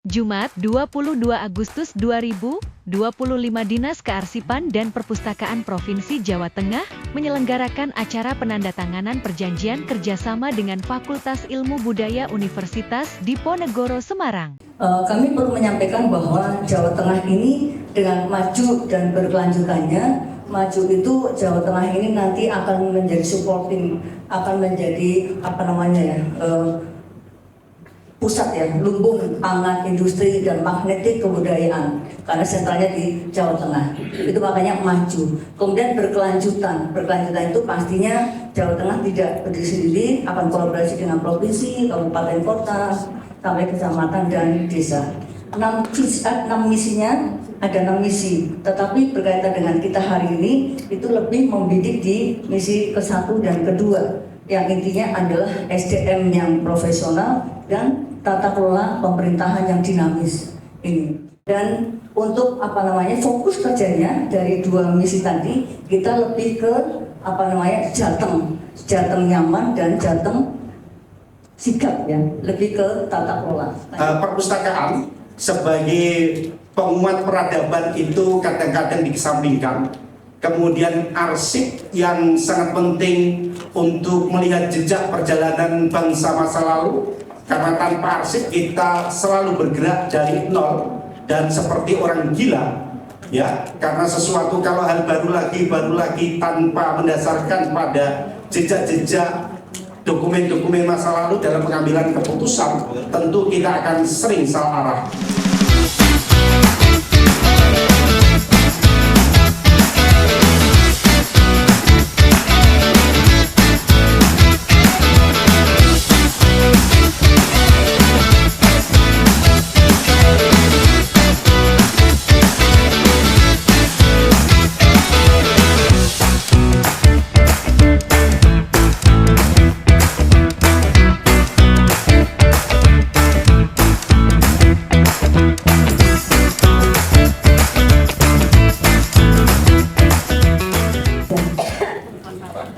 Jumat 22 Agustus 2025 Dinas Kearsipan dan Perpustakaan Provinsi Jawa Tengah menyelenggarakan acara penandatanganan perjanjian kerjasama dengan Fakultas Ilmu Budaya Universitas Diponegoro Semarang. Kami perlu menyampaikan bahwa Jawa Tengah ini dengan maju dan berkelanjutannya, maju itu Jawa Tengah ini nanti akan menjadi supporting, akan menjadi pusat ya, lumbung pangan, industri, dan magnetik kebudayaan, karena sentralnya di Jawa Tengah. Itu makanya maju. Kemudian berkelanjutan itu pastinya Jawa Tengah tidak berdiri sendiri, akan kolaborasi dengan provinsi, kabupaten, kota, sampai kecamatan dan desa. 6 misinya, ada 6 misi, tetapi berkaitan dengan kita hari ini itu lebih membidik di misi ke-1 dan ke-2, yang intinya adalah SDM yang profesional dan tata kelola pemerintahan yang dinamis ini. Dan untuk fokus kerjanya dari 2 misi tadi, kita lebih ke Jateng nyaman dan Jateng sigap ya, lebih ke tata kelola. Perpustakaan sebagai penguat peradaban itu kadang-kadang dikesampingkan. Kemudian arsip yang sangat penting untuk melihat jejak perjalanan bangsa masa lalu, karena tanpa arsip kita selalu bergerak dari nol dan seperti orang gila ya, karena sesuatu kalau hal baru lagi tanpa mendasarkan pada jejak-jejak dokumen-dokumen masa lalu dalam pengambilan keputusan, tentu kita akan sering salah arah.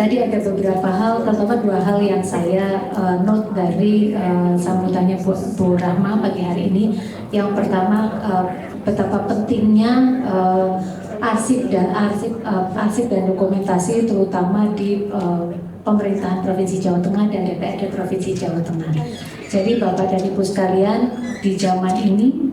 Tadi ada beberapa hal, terutama 2 hal yang saya note dari sambutannya Bu Rahma pagi hari ini. Yang pertama, betapa pentingnya arsip dan dokumentasi, terutama di pemerintahan Provinsi Jawa Tengah dan DPRD Provinsi Jawa Tengah. Jadi Bapak dan Ibu sekalian, di zaman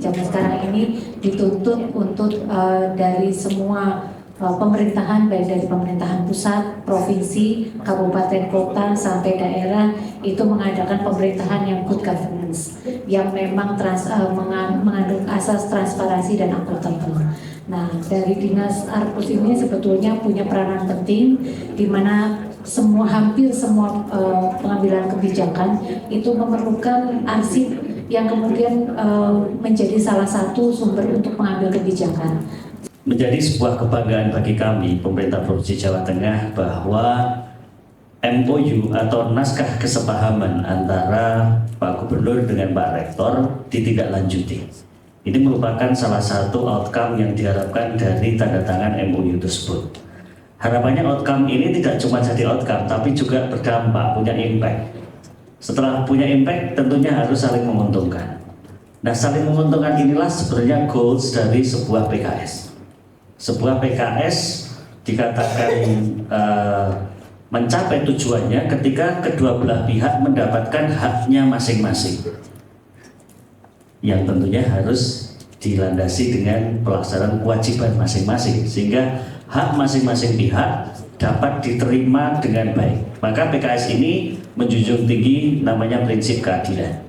sekarang ini dituntut untuk dari semua pemerintahan, baik dari pemerintahan pusat, provinsi, kabupaten, kota, sampai daerah, itu mengadakan pemerintahan yang good governance, yang memang mengandung asas transparansi dan akuntabel. Nah, dari Dinas Arpus ini sebetulnya punya peranan penting, di mana hampir semua pengambilan kebijakan itu memerlukan arsip yang kemudian menjadi salah satu sumber untuk mengambil kebijakan. Menjadi sebuah kebanggaan bagi kami, pemerintah Provinsi Jawa Tengah, bahwa MOU atau naskah kesepahaman antara Pak Gubernur dengan Pak Rektor ditindaklanjuti. Ini merupakan salah satu outcome yang diharapkan dari tanda tangan MOU tersebut. Harapannya outcome ini tidak cuma jadi outcome, tapi juga berdampak, punya impact. Setelah punya impact, tentunya harus saling menguntungkan. Nah, saling menguntungkan inilah sebenarnya goals dari sebuah PKS. Sebuah PKS dikatakan mencapai tujuannya ketika kedua belah pihak mendapatkan haknya masing-masing, yang tentunya harus dilandasi dengan pelaksanaan kewajiban masing-masing, sehingga hak masing-masing pihak dapat diterima dengan baik. Maka PKS ini menjunjung tinggi namanya prinsip keadilan.